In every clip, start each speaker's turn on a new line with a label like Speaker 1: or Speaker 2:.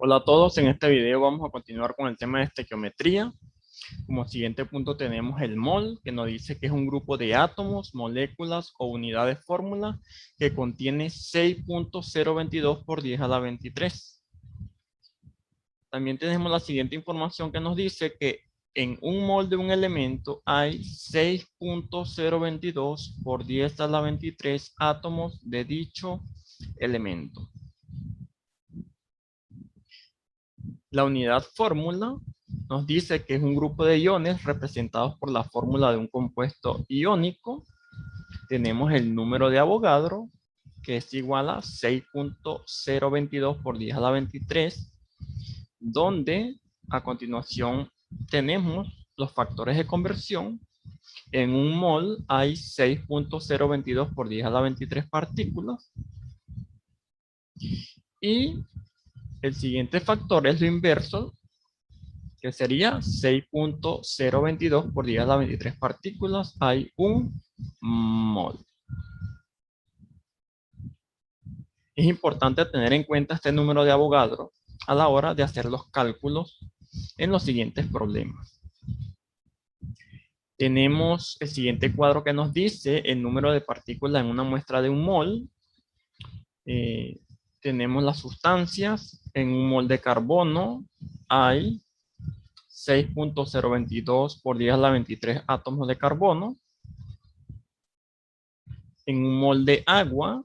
Speaker 1: Hola a todos, en este video vamos a continuar con el tema de estequiometría. Como siguiente punto tenemos el mol, que nos dice que es un grupo de átomos, moléculas o unidades fórmula que contiene 6.022 por 10 a la 23. También tenemos la siguiente información que nos dice que en un mol de un elemento hay 6.022 por 10 a la 23 átomos de dicho elemento. La unidad fórmula nos dice que es un grupo de iones representados por la fórmula de un compuesto iónico. Tenemos el número de Avogadro, que es igual a 6.022 por 10 a la 23, donde a continuación tenemos los factores de conversión. En un mol hay 6.022 por 10 a la 23 partículas. Y el siguiente factor es lo inverso, que sería 6.022 por 10 a la 23 partículas, hay un mol. Es importante tener en cuenta este número de Avogadro a la hora de hacer los cálculos en los siguientes problemas. Tenemos el siguiente cuadro que nos dice el número de partículas en una muestra de un mol. Tenemos las sustancias. En un mol de carbono hay 6.022 por 10 a la 23 átomos de carbono. En un mol de agua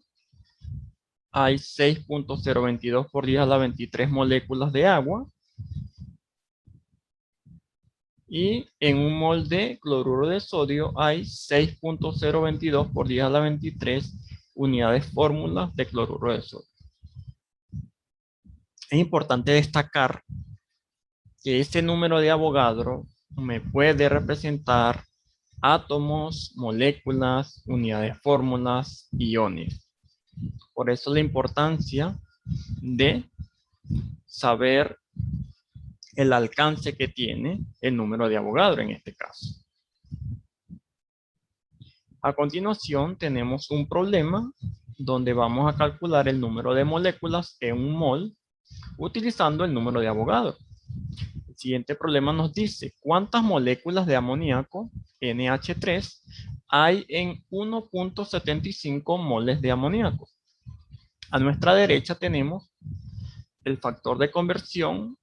Speaker 1: hay 6.022 por 10 a la 23 moléculas de agua. Y en un mol de cloruro de sodio hay 6.022 por 10 a la 23 unidades fórmulas de cloruro de sodio. Es importante destacar que este número de Avogadro me puede representar átomos, moléculas, unidades fórmulas, iones. Por eso la importancia de saber el alcance que tiene el número de Avogadro en este caso. A continuación tenemos un problema donde vamos a calcular el número de moléculas en un mol utilizando el número de Avogadro. El siguiente problema nos dice cuántas moléculas de amoníaco NH3 hay en 1.75 moles de amoníaco. A nuestra derecha tenemos el factor de conversión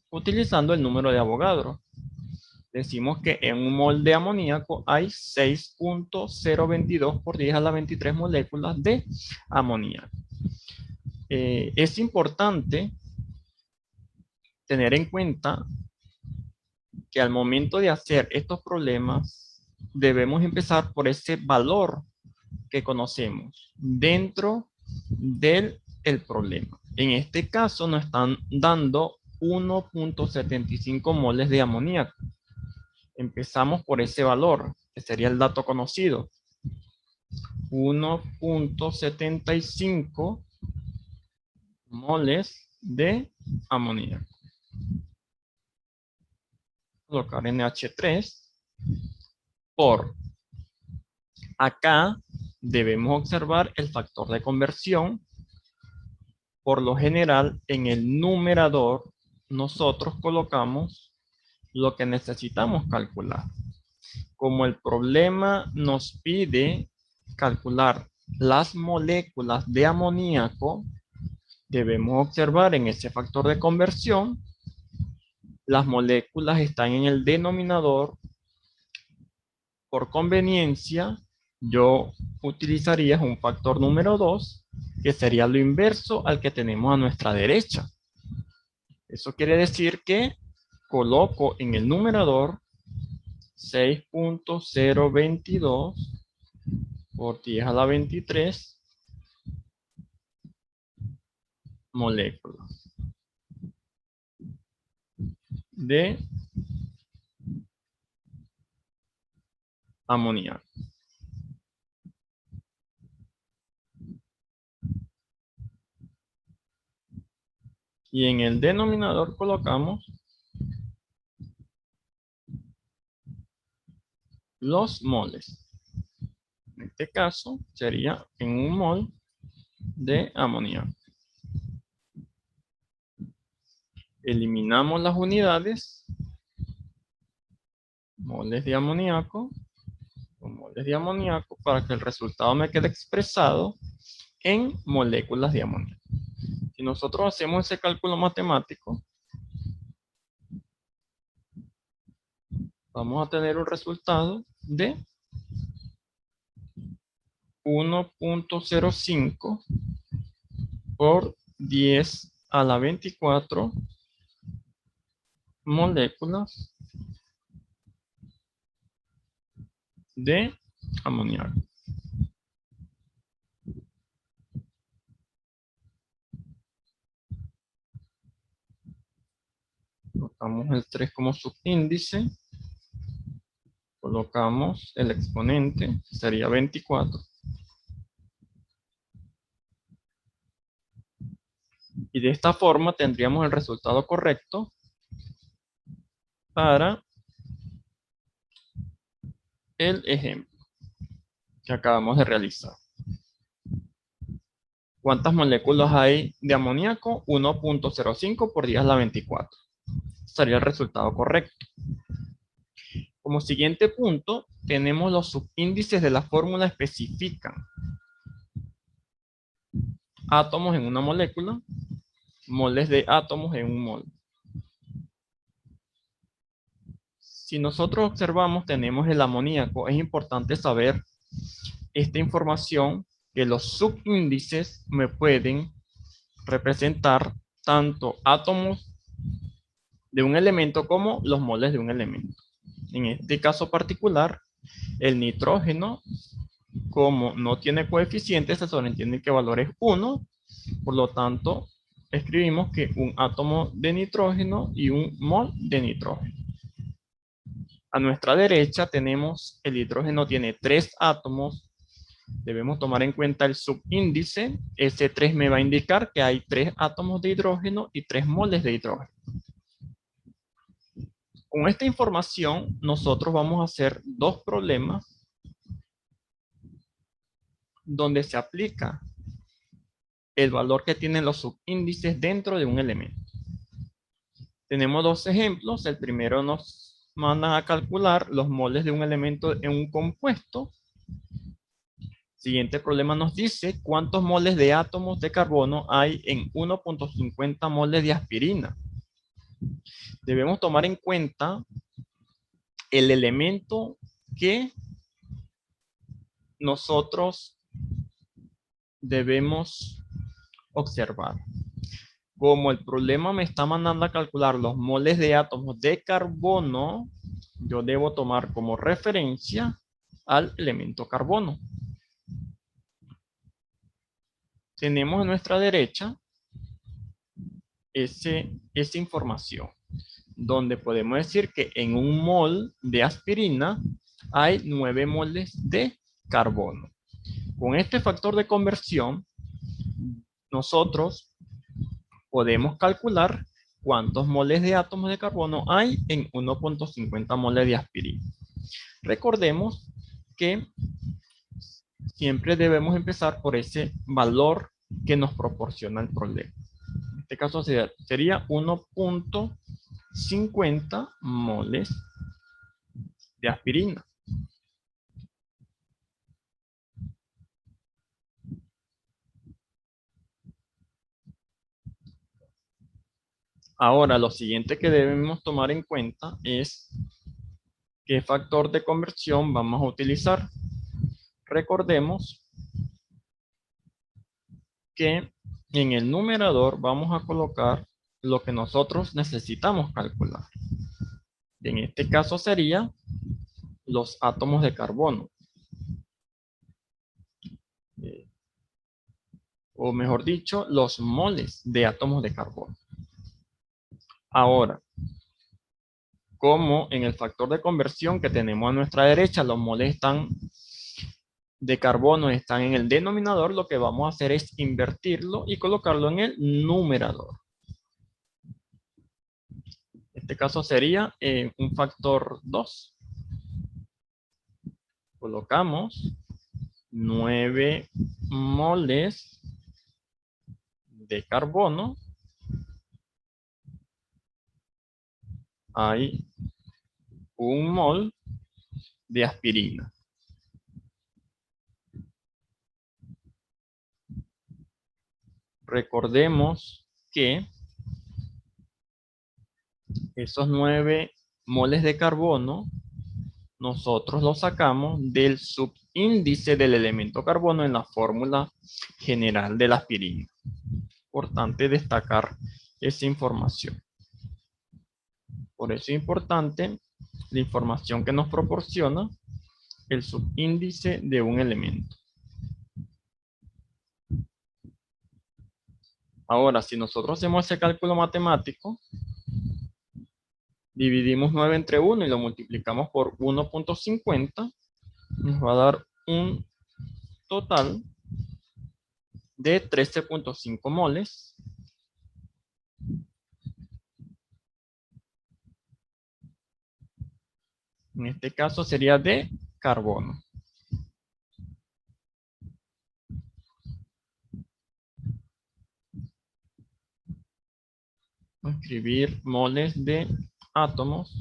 Speaker 1: utilizando el número de Avogadro. Decimos que en un mol de amoníaco hay 6.022 por 10 a la 23 moléculas de amoníaco. Es importante tener en cuenta que al momento de hacer estos problemas debemos empezar por ese valor que conocemos dentro del problema. En este caso nos están dando 1.75 moles de amoníaco. Empezamos por ese valor, que sería el dato conocido. 1.75 moles de amoníaco. Colocar NH3 por. Acá debemos observar el factor de conversión. Por lo general, en el numerador, nosotros colocamos lo que necesitamos calcular. Como el problema nos pide calcular las moléculas de amoníaco, debemos observar en ese factor de conversión, las moléculas están en el denominador. Por conveniencia, yo utilizaría un factor número 2, que sería lo inverso al que tenemos a nuestra derecha. Eso quiere decir que coloco en el numerador 6.022 por 10 a la 23 moléculas de amoníaco. Y en el denominador colocamos los moles. En este caso sería en un mol de amoníaco. Eliminamos las unidades, moles de amoníaco, o moles de amoníaco, para que el resultado me quede expresado en moléculas de amoníaco. Si nosotros hacemos ese cálculo matemático, vamos a tener un resultado de 1.05 por 10 a la 24 moléculas de amoníaco. Colocamos el 3 como subíndice. Colocamos el exponente, sería 24. Y de esta forma tendríamos el resultado correcto para el ejemplo que acabamos de realizar. ¿Cuántas moléculas hay de amoníaco? 1.05 por 10 a la 24. Sería el resultado correcto. Como siguiente punto, tenemos los subíndices de la fórmula especifican átomos en una molécula, moles de átomos en un mol. Si nosotros observamos, tenemos el amoníaco. Es importante saber esta información, que los subíndices me pueden representar tanto átomos de un elemento como los moles de un elemento. En este caso particular, el nitrógeno, como no tiene coeficientes, se sobreentiende que el valor es 1, por lo tanto, escribimos que un átomo de nitrógeno y un mol de nitrógeno. A nuestra derecha tenemos el hidrógeno, tiene 3 átomos. Debemos tomar en cuenta el subíndice. Ese 3 me va a indicar que hay 3 átomos de hidrógeno y 3 moles de hidrógeno. Con esta información, nosotros vamos a hacer 2 problemas donde se aplica el valor que tienen los subíndices dentro de un elemento. Tenemos 2 ejemplos. El primero nos mandan a calcular los moles de un elemento en un compuesto. Siguiente problema nos dice cuántos moles de átomos de carbono hay en 1.50 moles de aspirina. Debemos tomar en cuenta el elemento que nosotros debemos observar. Como el problema me está mandando a calcular los moles de átomos de carbono, yo debo tomar como referencia al elemento carbono. Tenemos a nuestra derecha esa información, donde podemos decir que en un mol de aspirina hay 9 moles de carbono. Con este factor de conversión, nosotros podemos calcular cuántos moles de átomos de carbono hay en 1.50 moles de aspirina. Recordemos que siempre debemos empezar por ese valor que nos proporciona el problema. En este caso sería 1.50 moles de aspirina. Ahora, lo siguiente que debemos tomar en cuenta es qué factor de conversión vamos a utilizar. Recordemos que en el numerador vamos a colocar lo que nosotros necesitamos calcular. En este caso sería los átomos de carbono. O mejor dicho, los moles de átomos de carbono. Ahora, como en el factor de conversión que tenemos a nuestra derecha, los moles de carbono están en el denominador, lo que vamos a hacer es invertirlo y colocarlo en el numerador. En este caso sería un factor 2. Colocamos 9 moles de carbono hay un mol de aspirina. Recordemos que esos 9 moles de carbono nosotros los sacamos del subíndice del elemento carbono en la fórmula general de la aspirina. Importante destacar esa información. Por eso es importante la información que nos proporciona el subíndice de un elemento. Ahora, si nosotros hacemos ese cálculo matemático, dividimos 9 entre 1 y lo multiplicamos por 1.50, nos va a dar un total de 13.5 moles. En este caso sería de carbono. Vamos a escribir moles de átomos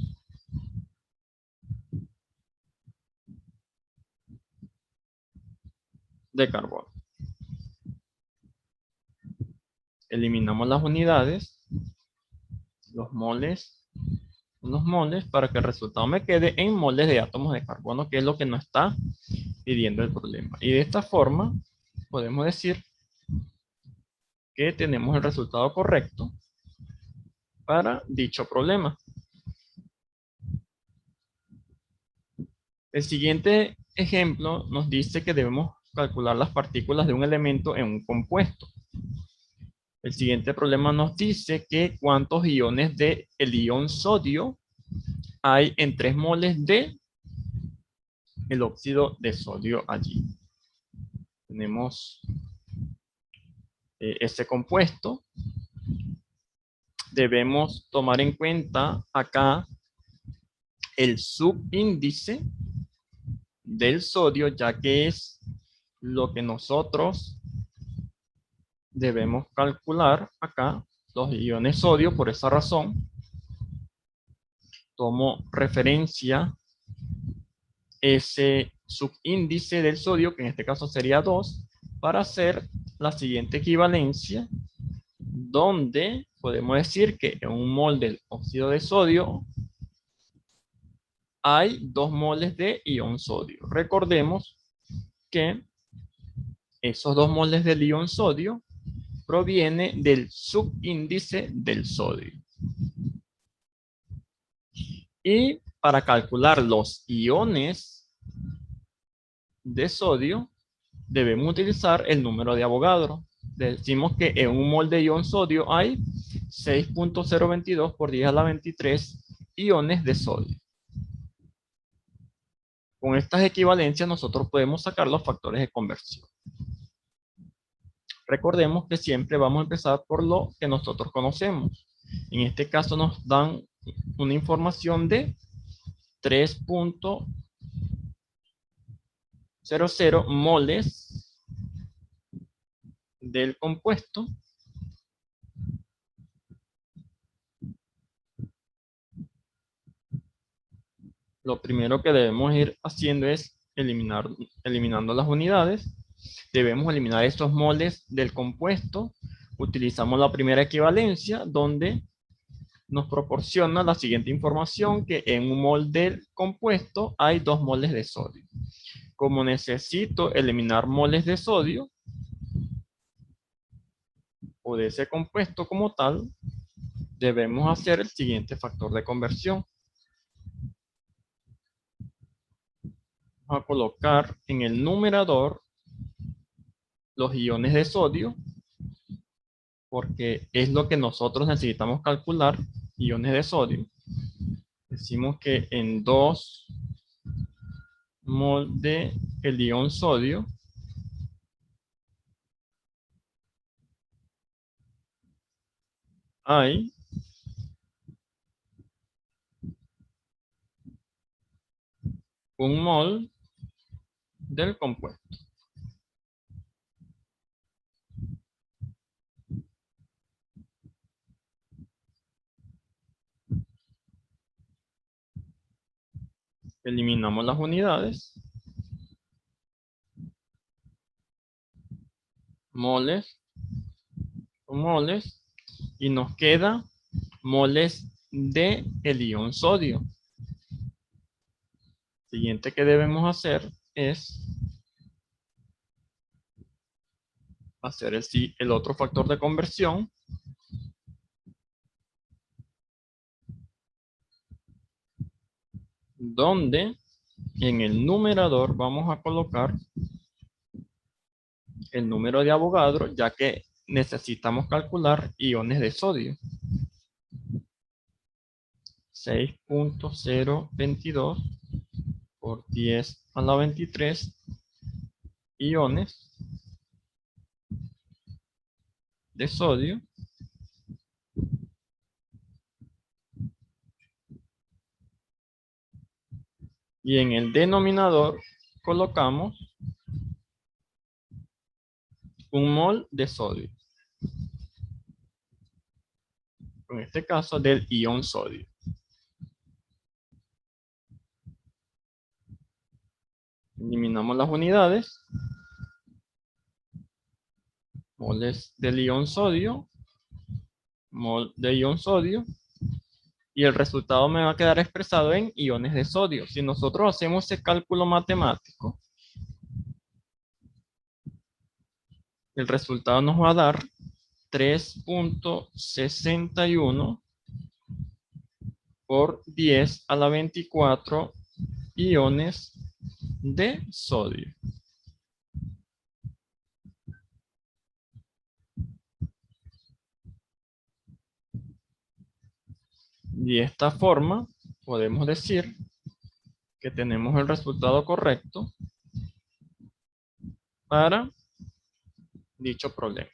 Speaker 1: de carbono. Eliminamos las unidades, los moles, unos moles, para que el resultado me quede en moles de átomos de carbono, que es lo que nos está pidiendo el problema. Y de esta forma podemos decir que tenemos el resultado correcto para dicho problema. El siguiente ejemplo nos dice que debemos calcular las partículas de un elemento en un compuesto. El siguiente problema nos dice que cuántos iones de el ion sodio hay en 3 moles de el óxido de sodio allí. Tenemos ese compuesto. Debemos tomar en cuenta acá el subíndice del sodio, ya que es lo que nosotros debemos calcular acá, los iones sodio. Por esa razón, tomo referencia ese subíndice del sodio, que en este caso sería 2, para hacer la siguiente equivalencia, donde podemos decir que en un mol del óxido de sodio hay 2 moles de ion sodio. Recordemos que esos 2 moles del ion sodio proviene del subíndice del sodio. Y para calcular los iones de sodio, debemos utilizar el número de Avogadro. Decimos que en un mol de ion sodio hay 6.022 por 10 a la 23 iones de sodio. Con estas equivalencias nosotros podemos sacar los factores de conversión. Recordemos que siempre vamos a empezar por lo que nosotros conocemos. En este caso nos dan una información de 3.00 moles del compuesto. Lo primero que debemos ir haciendo es eliminando las unidades. Debemos eliminar estos moles del compuesto. Utilizamos la primera equivalencia, donde nos proporciona la siguiente información, que en un mol del compuesto hay 2 moles de sodio. Como necesito eliminar moles de sodio, o de ese compuesto como tal, debemos hacer el siguiente factor de conversión. Vamos a colocar en el numerador los iones de sodio, porque es lo que nosotros necesitamos calcular, iones de sodio. Decimos que en 2 mol de el ion sodio hay 1 mol del compuesto. Eliminamos las unidades. Moles, moles. Y nos queda moles de el ion sodio. Siguiente que debemos hacer es hacer el otro factor de conversión, donde en el numerador vamos a colocar el número de Avogadro, ya que necesitamos calcular iones de sodio. 6.022 por 10 a la 23 iones de sodio. Y en el denominador colocamos un mol de sodio. En este caso del ion sodio. Eliminamos las unidades. Moles del ion sodio. Mol de ion sodio. Y el resultado me va a quedar expresado en iones de sodio. Si nosotros hacemos ese cálculo matemático, el resultado nos va a dar 3.61 por 10 a la 24 iones de sodio. Y de esta forma podemos decir que tenemos el resultado correcto para dicho problema.